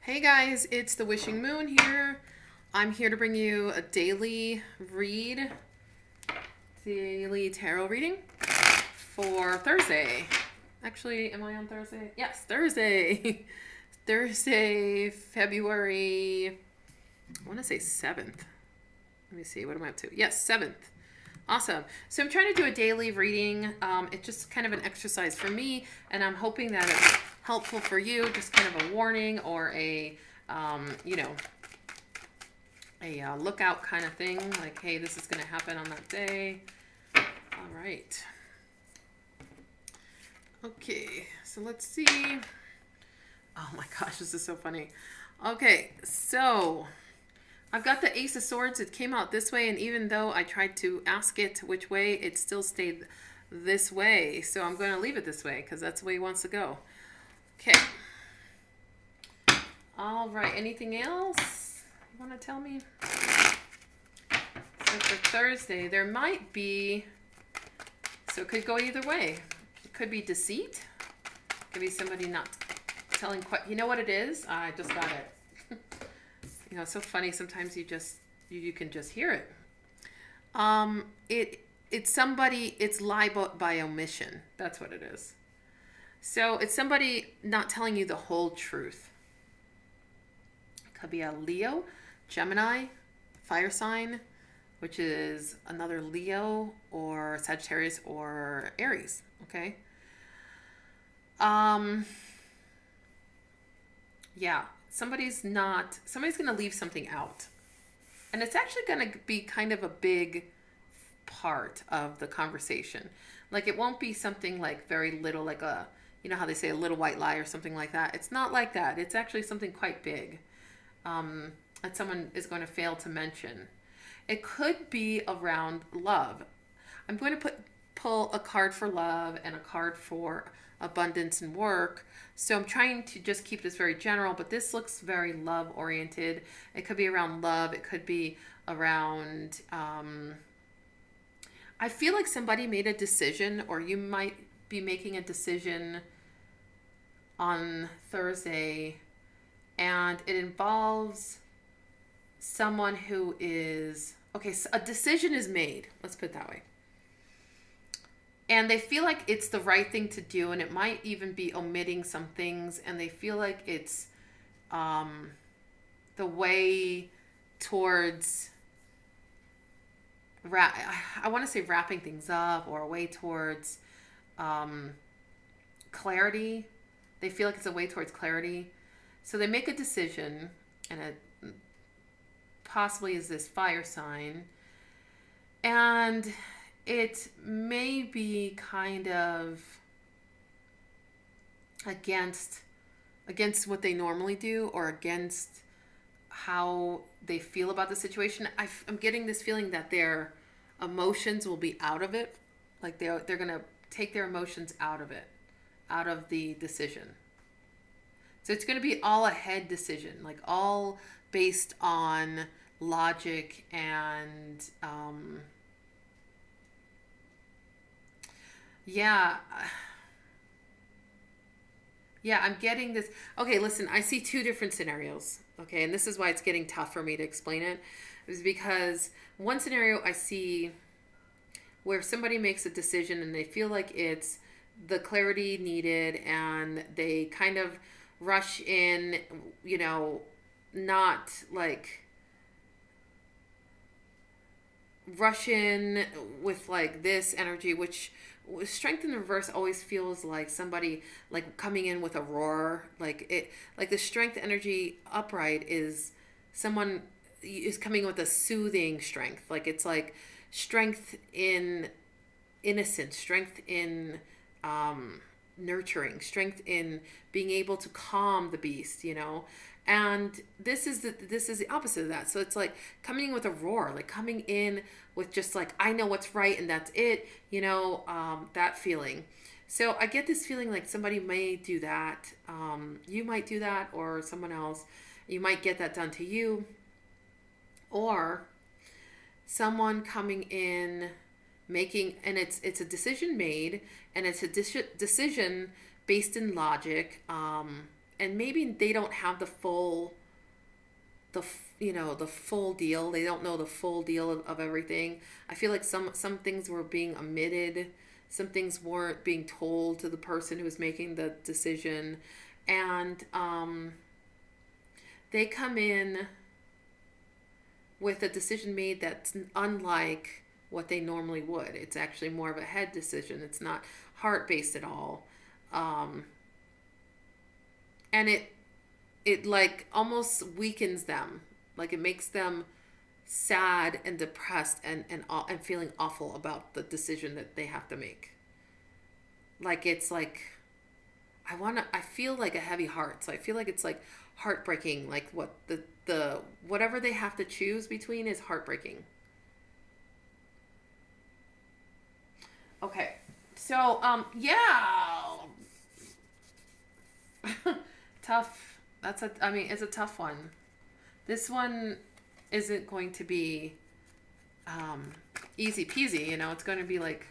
Hey guys, it's the Wishing Moon here. I'm here to bring you a daily tarot reading for Thursday. Actually, am I on Thursday? Yes, Thursday. Thursday, February, I want to say 7th. Let me see, what am I up to? Yes, 7th. Awesome. So I'm trying to do a daily reading. It's just kind of an exercise for me, and I'm hoping that it's helpful for you. Just kind of a warning or um, you know, a lookout kind of thing. Like, hey, this is going to happen on that day. All right. Okay, so let's see. Oh my gosh, this is so funny. Okay, so I've got the Ace of Swords. It came out this way, and even though I tried to ask it which way, it still stayed this way. So I'm going to leave it this way because that's the way it wants to go. Okay. All right. Anything else you want to tell me? So for Thursday, there might be, so it could go either way. It could be deceit. It could be somebody not telling quite, you know what it is? I just got it. You know, it's so funny. Sometimes you can just hear it. It's somebody. It's lie by omission. That's what it is. So it's somebody not telling you the whole truth. It could be a Leo, Gemini, fire sign, which is another Leo or Sagittarius or Aries. Okay. Yeah, somebody's going to leave something out. And it's actually going to be kind of a big part of the conversation. Like, it won't be something like very little, like you know how they say a little white lie or something like that. It's not like that. It's actually something quite big that someone is going to fail to mention. It could be around love. I'm going to pull a card for love and a card for abundance and work. So I'm trying to just keep this very general, but this looks very love oriented. It could be around love. It could be around, I feel like somebody made a decision, or you might be making a decision on Thursday, and it involves someone who is, okay, so a decision is made. Let's put it that way. And they feel like it's the right thing to do, and it might even be omitting some things, and they feel like it's the way towards, I want to say wrapping things up, or a way towards clarity. They feel like it's a way towards clarity. So they make a decision, and it possibly is this fire sign. And it may be kind of against what they normally do, or against how they feel about the situation. I'm getting this feeling that their emotions will be out of it. Like they're going to take their emotions out of it, out of the decision. So it's going to be all a head decision, like all based on logic and yeah. Yeah, I'm getting this. Okay, listen, I see two different scenarios. Okay, and this is why it's getting tough for me to explain it. Is because one scenario I see where somebody makes a decision and they feel like it's the clarity needed, and they kind of rush in, you know, not like rush in with like this energy, which strength in reverse always feels like somebody like coming in with a roar. Like it, like the strength energy upright is someone is coming with a soothing strength. Like it's like strength in innocence, strength in nurturing, strength in being able to calm the beast, you know. And this is the opposite of that. So it's like coming in with a roar, like coming in with just like, I know what's right and that's it, you know, that feeling. So I get this feeling like somebody may do that. You might do that, or someone else. You might get that done to you, or someone coming in making, and it's a decision made, and it's a decision based in logic, and maybe they don't have the full deal. They don't know the full deal of everything. I feel like some things were being omitted, some things weren't being told to the person who was making the decision, and they come in with a decision made that's unlike what they normally would. It's actually more of a head decision. It's not heart based at all, um, and it like almost weakens them. Like it makes them sad and depressed and feeling awful about the decision that they have to make. Like it's like I feel like a heavy heart. So I feel like it's like heartbreaking. Like what the whatever they have to choose between is heartbreaking. Okay. So yeah. Tough. I mean, it's a tough one. This one isn't going to be um, easy peasy, it's going to be like,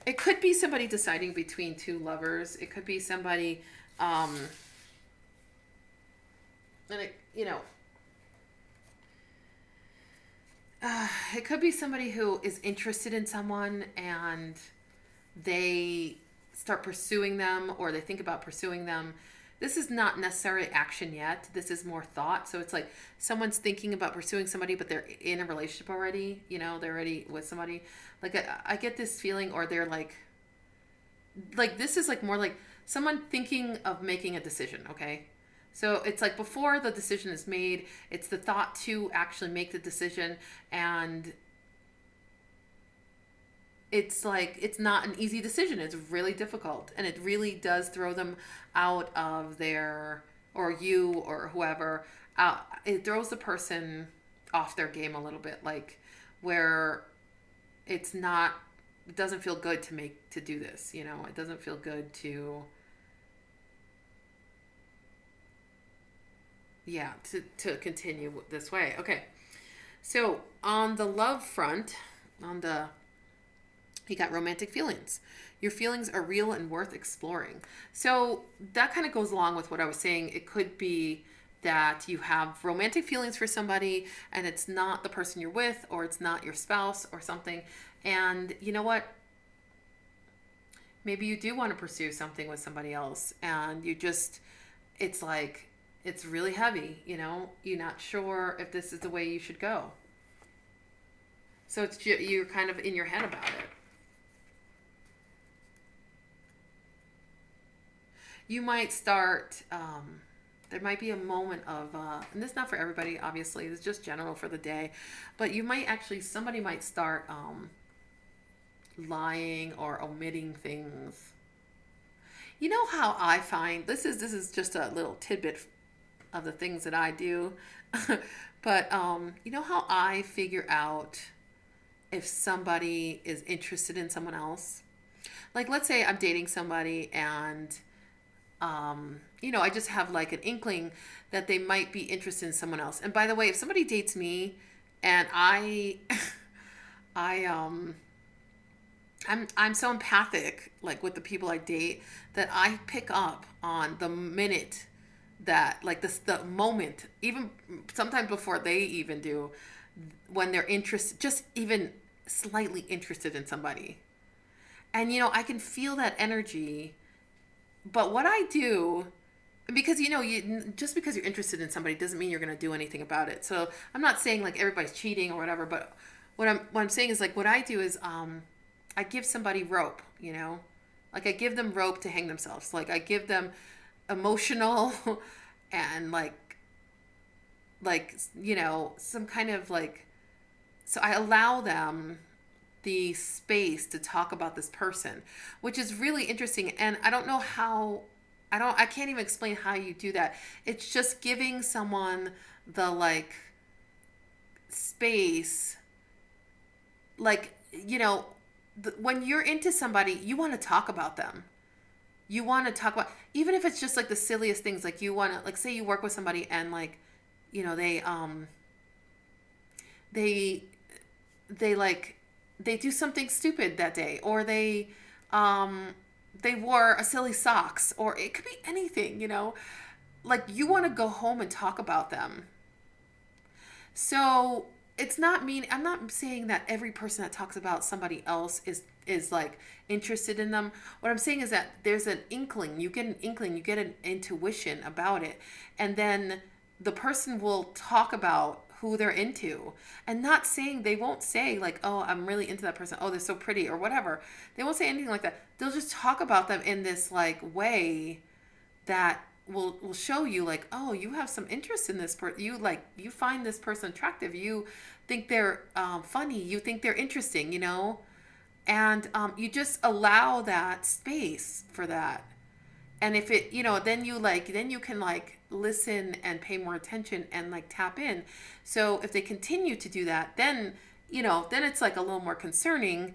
it could be somebody deciding between two lovers. It could be somebody, and it could be somebody who is interested in someone and they start pursuing them or they think about pursuing them. This is not necessarily action yet. This is more thought. So it's like someone's thinking about pursuing somebody, but they're in a relationship already. They're already with somebody. Like I get this feeling, or they're like this is like more like someone thinking of making a decision. Okay, so it's like before the decision is made, it's the thought to actually make the decision, and it's like it's not an easy decision. It's really difficult, and it really does throw them out of their, or you or whoever out. It throws the person off their game a little bit, like where it's not, it doesn't feel good to do this. It doesn't feel good to, yeah, to continue this way. Okay, so on the love front, on the you got romantic feelings. Your feelings are real and worth exploring. So that kind of goes along with what I was saying. It could be that you have romantic feelings for somebody and it's not the person you're with, or it's not your spouse or something. And you know what? Maybe you do want to pursue something with somebody else and it's like, it's really heavy, you're not sure if this is the way you should go. So you're kind of in your head about it. You might start, there might be a moment of, and this is not for everybody, obviously, it's just general for the day, but somebody might start lying or omitting things. You know how I find, this is just a little tidbit of the things that I do, but you know how I figure out if somebody is interested in someone else? Like, let's say I'm dating somebody and I just have like an inkling that they might be interested in someone else. And by the way, if somebody dates me and I'm so empathic, like with the people I date, that I pick up on the minute that, like the moment, even sometimes before they even do, when they're interested, just even slightly interested in somebody. And I can feel that energy. But what I do, because just because you're interested in somebody doesn't mean you're going to do anything about it. So I'm not saying like everybody's cheating or whatever, but what I'm saying is like what I do is I give somebody rope, like I give them rope to hang themselves. Like I give them emotional and some kind of like, so I allow them the space to talk about this person, which is really interesting. And I don't know how, I can't even explain how you do that. It's just giving someone the like space, like, when you're into somebody, you want to talk about them. You want to talk about, even if it's just like the silliest things, like you want to, like, say you work with somebody and like, they like, they do something stupid that day, or they they wore a silly socks, or it could be anything, you know, like you want to go home and talk about them. So it's not mean, I'm not saying that every person that talks about somebody else is like interested in them. What I'm saying is that there's an inkling, you get an inkling, you get an intuition about it, and then the person will talk about who they're into, and not saying, they won't say like, oh, I'm really into that person, oh, they're so pretty or whatever. They won't say anything like that. They'll just talk about them in this like way that will show you like, oh, you have some interest in this person, you like, you find this person attractive, you think they're funny, you think they're interesting, you know. And you just allow that space for that. And if it, you know, then you like, then you can like listen and pay more attention and like tap in. So if they continue to do that, then, you know, then it's like a little more concerning.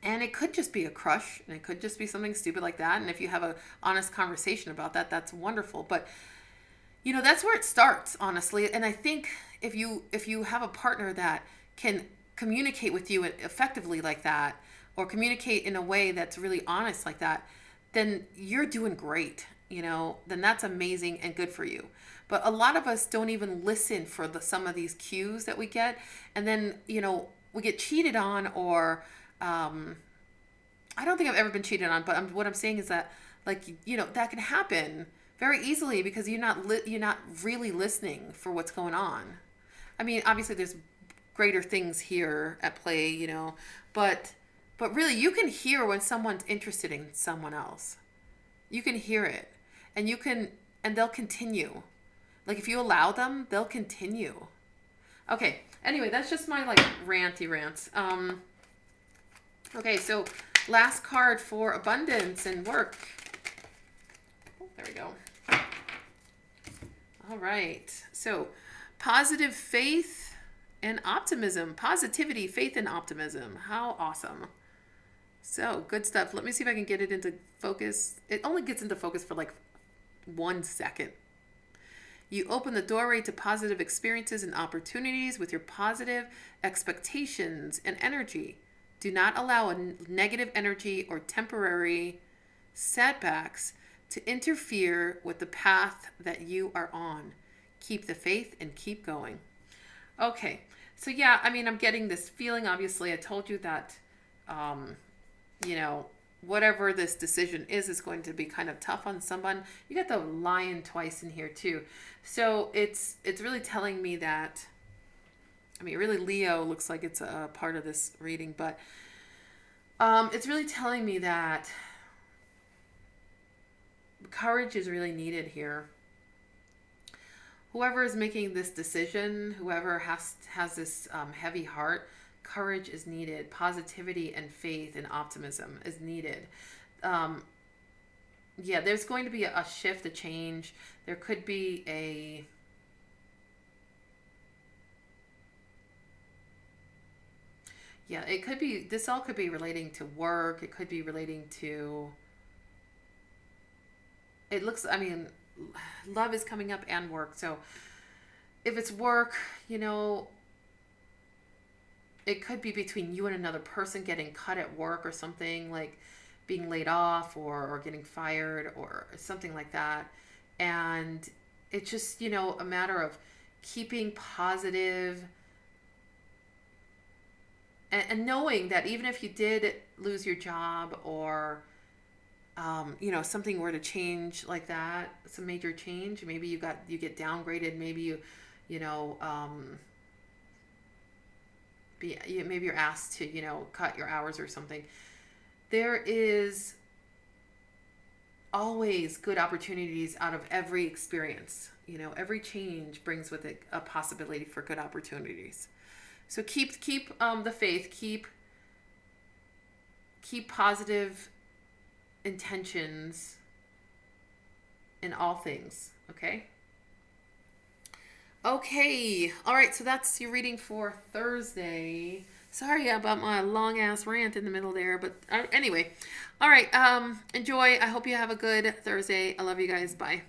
And it could just be a crush, and it could just be something stupid like that. And if you have a honest conversation about that, that's wonderful. But you know, that's where it starts, honestly. And I think if you have a partner that can communicate with you effectively like that, or communicate in a way that's really honest like that, then you're doing great. You know, then that's amazing and good for you. But a lot of us don't even listen for some of these cues that we get, and then, you know, we get cheated on, or I don't think I've ever been cheated on, but what I'm saying is that, like, you know, that can happen very easily because you're not really listening for what's going on. I mean, obviously there's greater things here at play, you know, but really you can hear when someone's interested in someone else. You can hear it, and and they'll continue. Like if you allow them, they'll continue. Okay. Anyway, that's just my like ranty rants. Okay, so last card for abundance and work. Oh, there we go. All right. So positive faith and optimism. Positivity, faith, and optimism. How awesome. So good stuff. Let me see if I can get it into focus. It only gets into focus for like 1 second. You open the doorway to positive experiences and opportunities with your positive expectations and energy. Do not allow a negative energy or temporary setbacks to interfere with the path that you are on. Keep the faith and keep going. Okay, so yeah, I mean, I'm getting this feeling. Obviously, I told you that, you know, whatever this decision is going to be kind of tough on someone. You got the lion twice in here too. So it's really telling me that, I mean, really Leo looks like it's a part of this reading, but it's really telling me that courage is really needed here. Whoever is making this decision, whoever has this heavy heart, courage is needed. Positivity and faith and optimism is needed. Yeah, there's going to be a shift, a change. There could be yeah, it could be, this all could be relating to work. It could be relating to, it looks, I mean, love is coming up and work. So if it's work, you know, it could be between you and another person getting cut at work or something, like being laid off or getting fired or something like that. And it's just, you know, a matter of keeping positive and knowing that even if you did lose your job, or you know, something were to change like that, some major change, maybe you get downgraded, maybe you know, maybe you're asked to, you know, cut your hours or something. There is always good opportunities out of every experience. You know, every change brings with it a possibility for good opportunities. So keep the faith, keep positive intentions in all things, okay? Okay, all right, so that's your reading for Thursday. Sorry about my long ass rant in the middle there, but anyway, all right, enjoy. I hope you have a good Thursday. I love you guys. Bye.